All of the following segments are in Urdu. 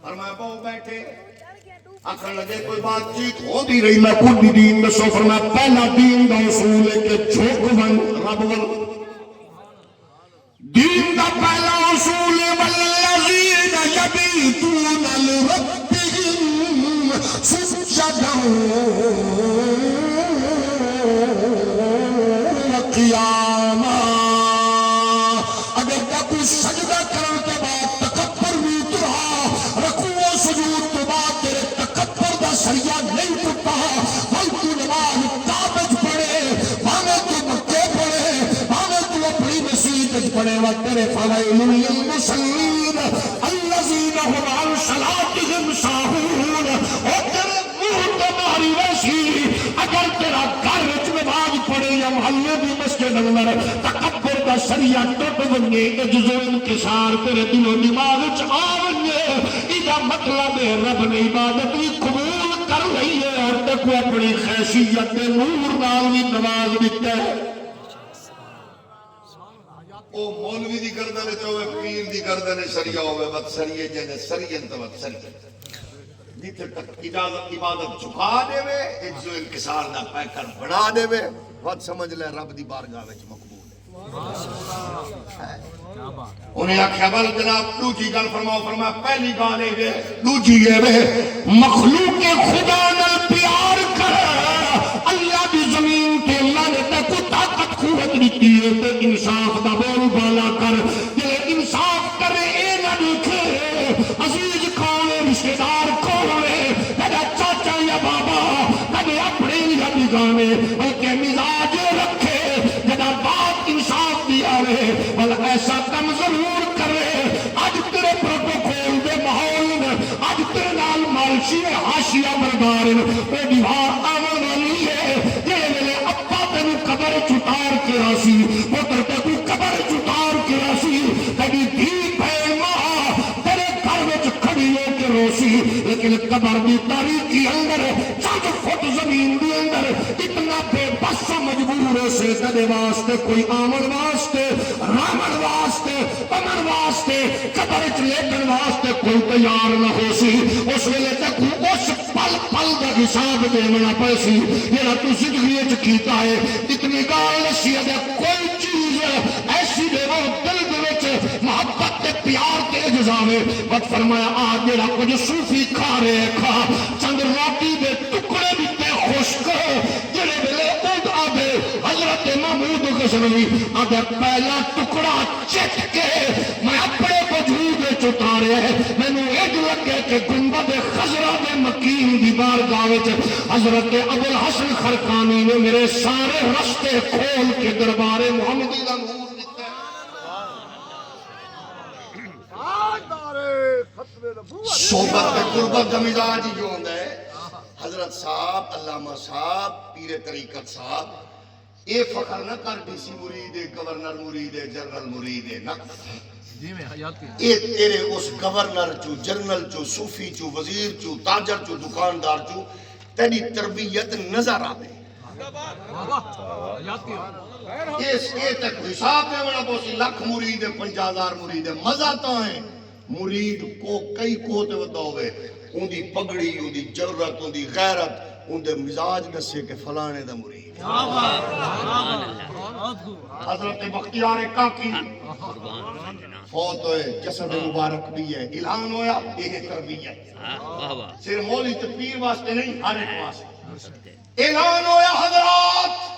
فرمایا بہو بیٹھے آخر لگے کوئی بات چیت ہو دی رہی میں کچھ بھی دین دسو فرمایا پہلا دین دا اصول ہے کہ جھوک بن رب ول دین دا پہلا اصول ہے والذین یبیتون لربہم سجدا وقیاما اگر کوئی سجدہ کرنے کے بعد تکبر نہیں اترا رکوع و سجود کے بعد تیرے تکبر دا سریا نہیں ٹوٹا بھائی تو نماز کعبہ پڑھے بھاوے تو مکے پڑھے بھاوے تو اپنی مسجد پڑھے وہ تیرے فوائل للمصلین الذین هم عن صلاتهم ساہون اور تیرے منہ تمہاری ویسی اگر تیرا گھر وچ نماز پڑھے یا محلے دی مسجد اندر تکبر دا سریا ٹوٹ ونجے عجز و انکسار تیرے دل و دماغ وچ آ ونجے ایدا مطلب ہے رب نے عبادت بھی قبول کر رہی ہے اور تکو اپنی خیشیت نور نال بھی نواز دیتا ہے او مولوی دی گردن چوے پیر دی گردن سریا ہوئے وقت سریے جنہیں سریے تو وقت سریے جیتے تک عبادت چکا دے وے عجز و انکسار دا پیکر بنا دے وے وقت سمجھ لے رب دی بارگاہ وچ مقبول ہے انہیں آکھیا بل جناب دوجی گل فرماؤ فرمایا پہلی گال ہے دوجی ہے مخلوق خدا نال پیار کر اللہ دی زمین تے اللہ نے تکو طاقت قوت دیتی ہے تے انصاف دا بول بالا کر جلے انصاف کرے اے نہ دیکھے عزیز کون ہے رشتہ دار کون ہے کدے چاچا یا بابا کدے اپنے یا نگانے بلکہ مزاج رکھے جدا بات انصاف دیا رہے بل ایسا کم ضرور کرے آج تیرے پروٹوکول دے ماحول آج تیرے نال مالشی حاشیہ بردار وہ دیوار آمن والی ہے یہ میرے ابا تینو قبر چٹار کے راسی پتر تینو قبر چٹار کے راسی کبھی بھی بھائی ماں تیرے گھر وچ کھڑی ہو کے روسی لیکن قبر دی تاریخی اندر چند فٹ زمین دی اندر اتنا بے بس مجبور سے کدے واسطے کوئی آمن واسطے رامن واسطے پمن واسطے قبر چ لیٹن واسطے کوئی تیار نہ ہو سی اس ویلے تک اس پل پل دا حساب دینا پیسی جڑا تو زندگی وچ کیتا ہے اتنی گال نسی ہے کوئی چیز ایسی دے وہ دل دے وچ محبت تے پیار تے اجزاوے وقت فرمایا آ جڑا کچھ صوفی کھا رہے کھا چند روٹی دے ٹکڑے بھی تے خشک جڑے ویلے اود آدھے حضرت محمود غزنوی آدھے پہلا ٹکڑا چٹ کے میں اپنے وجود چتارے میں نے ایک لگے کہ گنبد خضرہ دے مکین دی بارگاہ وچ حضرت ابو الحسن خرقانی نے میرے سارے رستے کھول کے دربار محمدی دا نور دیتا ہے صحبت میں قربت کا مزاج ہی جو ہوتا ہے حضرت صاحب علامہ صاحب پیر طریقت صاحب اے فخر نہ کر ڈی سی مرید ہے گورنر مرید ہے جنرل مرید ہے نہ اے تیرے اس گورنر چو جنرل چو صوفی چو وزیر چو تاجر چو دکاندار چو تیری تربیت نظر آوے اس تک حساب میں بڑا بوسی لکھ مرید ہے 50,000 مرید ہے مزہ تو ہے مرید کو کئی کوتے ہوتا ہوئے ان دی پگڑی ان دی جرت ان دی غیرت ان دے مزاج نسے کے فلانے دا مرید حضرت بختیار کاکی فوت ہوئے جسد مبارک بھی ہے اعلان ہویا یہ تربیت صرف مولی تے پیر واسطے نہیں ہر ایک واسطے اعلان ہویا حضرات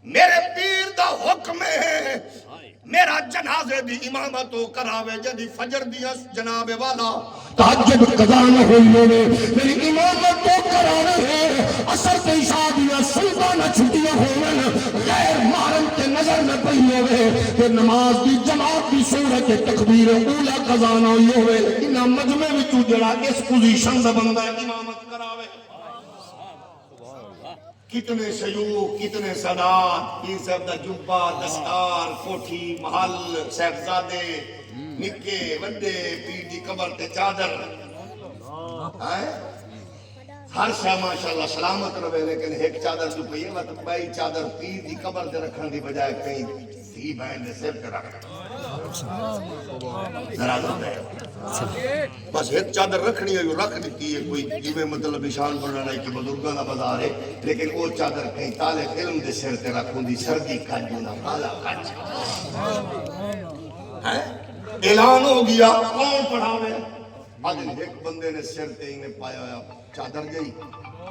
میرے پیر دا حکم ہے میرا جنازے دی امامت ہو کراوے جدی فجر دیا جناب والا تحجد قضا نہ ہوئی ہوئے میری امامت ہو کراوے اثر تے عشاء دیا سلطانہ چھٹیاں ہوئے غیر مارن کے نظر میں پہی ہوئے کہ نماز دی جماعت دی صورت تکبیر اولا قضا نہ ہوئی ہوئے انہا مجمع بھی تو جڑا اس پوزیشن دا بندہ امامت کراوے کتنے شیوخ کتنے صدات یہ سب دا جبہ دستار کوٹھی محل صاحبزادے نکے وڈے پیر دی قبر تے چادر ہر شاہ ماشاءاللہ سلامت رہے لیکن ایک چادر جو پہیے وقت بائی چادر پیر دی قبر تے رکھن دی بجائے کہیں تھی بہن نے سیب کر رکھا نراز ہوتا ہے بس ایک چادر رکھنی ہے جو رکھ دیتی ہے کوئی جیویں مطلب نشان بنانا ہے کہ بزرگاں دا بازار ہے لیکن وہ چادر کہیں طالب علم دے سر تے رکھوں دی سردی کھج نہ مالا کھج اعلان ہو گیا کون پڑھاوے آج ایک بندے نے سر تے ہی نے پایا ہوا چادر گئی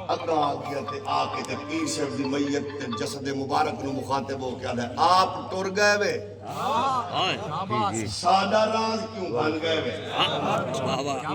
اگا آ گیا تے آ کے تے پیر صاحب دی میت تے جسد مبارک نو مخاطب ہو کے آدھا آپ ٹر گئے وے سادہ راز کیوں بن گئے وے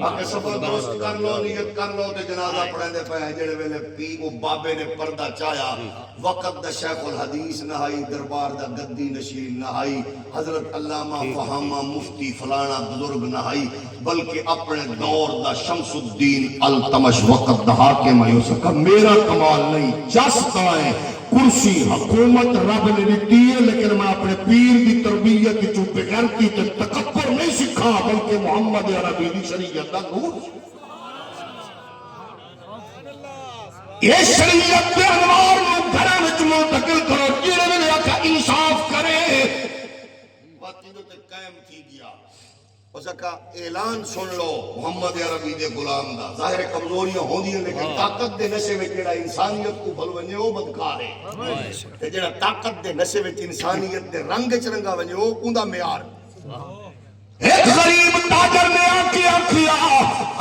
آکے سفر دوست کر لو نیت کر لو تے جنازہ پڑھیں دے پہ جڑے ویلے پی وہ بابے نے پردہ چایا وقت دا شیخ الحدیث نہائی دربار دا گدی نشین نہائی حضرت علامہ فہامہ مفتی فلانا بزرگ نہائی بلکہ اپنے دور دا شمس الدین التمش وقت دا حاکم یوسف کا میرا کمال نہیں جستا ہے کرسی حکومت رب نے دیتی ہے لیکن میں اپنے پیر دی تربیت جو بغیرتی تے تکبر نہیں سکھا بلکہ محمد عربی دی شریعت دا نور یہ شریعت کے انوار میں گھرے وچ منتقل کرو جڑے نے آکھا انصاف کرے باقی تو قائم تھی گیا اس کا اعلان سن لو محمد عربی دے غلام دا ظاہر کمزوریاں ہوندی ہیں لیکن طاقت دے نشے وچ جڑا انسانیت کو بھل ونجے او بدکار ہے تے جڑا طاقت دے نشے وچ انسانیت دے رنگ وچ رنگا ونجے او اوندا معیار ایک غریب تاجر نے آکھیا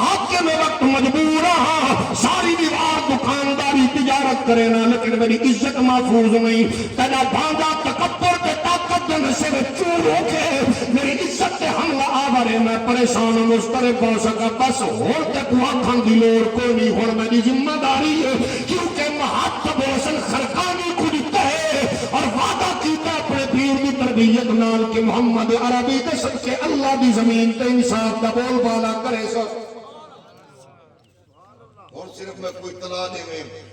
آکے میں وقت مجبور ہاں ساری دیوار دکانداری تجارت کرے نا لیکن میری عزت محفوظ نہیں تیرا بھانجا تکبر تے طاقت دے نشے میں چور ہو کے میری عزت تے حملہ آورے میں پریشان مسترب ہو سکا بس ہون تے کو آکھن دی لوڑ کوئی نہیں ہون میری ذمہ داری ہے کیونکہ محتب حسن خرقانی کو دیتا ہے اور وعدہ کیتا اپنے پیر دی تربیت نال کہ محمد عربی دے سب کے اللہ دی زمین تے انصاف دا بول بالا کرے سو اور صرف میں کوئی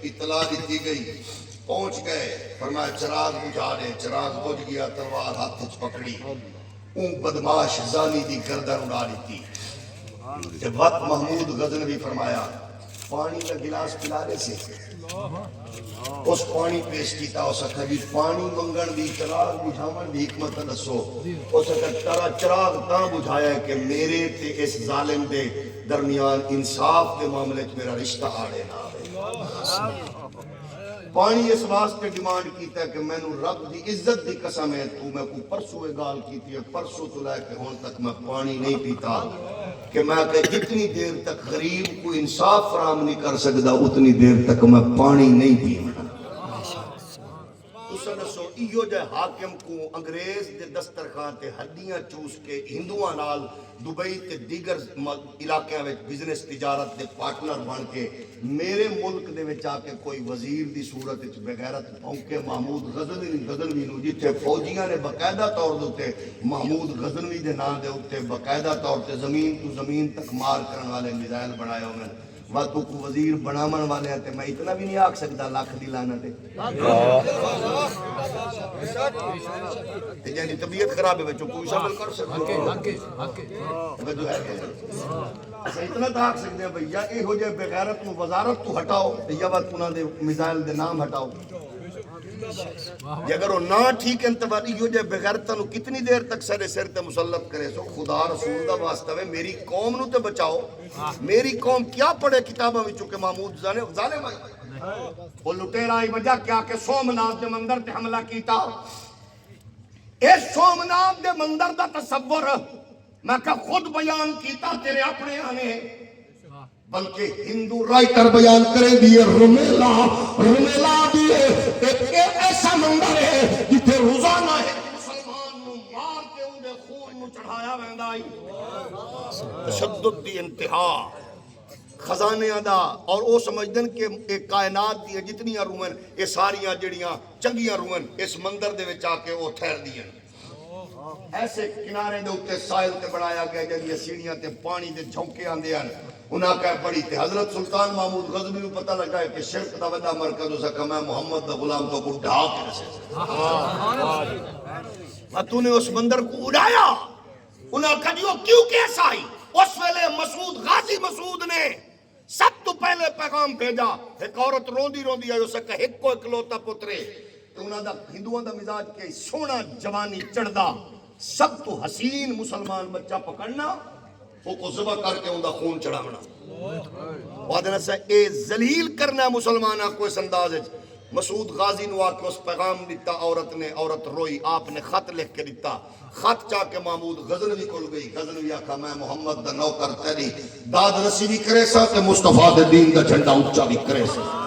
اطلاع دیتی گئی پہنچ گئے فرمایا چراغ بجھا دے چراغ بجھ گیا تلوار ہاتھ وچ پکڑی اون بدماش زانی دی گردن اڑا دیتی جب وقت محمود غزنوی فرمایا پانی کا گلاس پلا دے سے اس پانی پیش کیتا اس اکھا جی پانی منگن دی چراغ بجھاون دی حکمت دسو اس اکھا ترا چراغ تاں بجھایا ہے کہ میرے تے اس ظالم دے درمیان انصاف دے معاملے چ میرا رشتہ آڑے نہ آئے پانی اس واسطے ڈیمانڈ کیتا ہے کہ میں نو رب دی عزت دی قسم ہے تو میں کو پرسوں گال کیتی ہے پرسوں تو لے کے ہون تک میں پانی نہیں پیتا کہ میں کہ جتنی دیر تک غریب کو انصاف فراہم نہیں کر سکتا اتنی دیر تک میں پانی نہیں پینا سو ایو جے حاکم کو انگریز دے دسترخوان تے ہڈیاں چوس کے ہندوؤں نال دبئی تے دیگر علاقیاں وچ بزنس تجارت دے پارٹنر بن کے میرے ملک دے وچ آ کے کوئی وزیر دی صورت وچ بغیرت بھونکے محمود غزنوی نو جتھے فوجیاں نے باقاعدہ طور تے محمود غزنوی دے نام دے اوتے باقاعدہ طور تے زمین تو زمین تک مار کرن والے میزائل بنائے ہوئے وقت کو وزیر بنامن والے ہیں میں اتنا بھی نہیں آکھ سکتا لاکھ دی لعنت ہے یعنی طبیعت خراب ہے بچوں کوئی شامل کر سکتے اتنا تو آکھ سکتے ہیں بھئییا اے ہو جائے بغیرت میں وزارت تو ہٹاؤ یا وقت انہوں نے میزائل دے نام ہٹاؤ اگر وہ نہ ٹھیک انتباری ہو جائے بغیرتاں نو کتنی دیر تک سر تے مسلط کرے سو خدا رسول دا واسطہ ہے میری قوم نو تے بچاؤ میری قوم کیا پڑھے کتاباں وچوں کہ محمود ظالم وہ لٹیرا ہی وجہ کیا کہ سومناتھ دے مندر تے حملہ کیتا اے سومناتھ دے مندر دا تصور میں کہ خود بیان کیتا تیرے اپنے آنے بلکہ ہندو رائٹر بیان کرے دیئے رومیلا دیئے ایک ایسا مندر ہے جتے روزانہ ہے مسلمان نو مار کے انہیں خون نو چڑھایا ویندائی تشدد دی انتہا خزانے دا اور او سمجھدن کہ ایک کائنات دی جتنیاں رومن یہ ساریاں جڑیاں چنگیاں رومن اس مندر دے وچ آ کے او ٹھہر دیئے ایسے کنارے دے اوتے سائل تے بنایا گیا جڑی سیڑھیاں تے پانی دے جھونکے آندے ہیں انہاں کا بڑی تے حضرت سلطان محمود غزنوی کو پتہ لگا ہے کہ شرک دا وڈا مرکز ہو سکا میں محمد دا غلام تو کو ڈھا کے رسے تو نے اس مندر کو اڑایا انہاں کہا جو کیوں کیسا ہی اس ویلے مسعود غازی مسعود نے سب تو پہلے پیغام بھیجا ایک عورت روندی روندی آئے اسے کہا ایک کو اکلوتا پترے تو انہاں دا ہندوؤں دا مزاج کے سونا جوانی چڑھدا سب تو حسین مسلمان بچہ پکڑنا وہ کو ذبح کر کے اوندا خون چڑھاونا وعدنا سے اے ذلیل کرنا مسلمانہ کو اس انداز ہے مسعود غازی نو آکے اس پیغام دیتا عورت نے عورت روئی آپ نے خط لکھ کے دیتا خط چاہ کے محمود غزنوی کھل گئی غزنوی آکھا میں محمد دا نوکر تیری داد رسی بھی کرے سا تے مصطفیٰ دے دین دا جھنڈا اچھا بھی کرے سا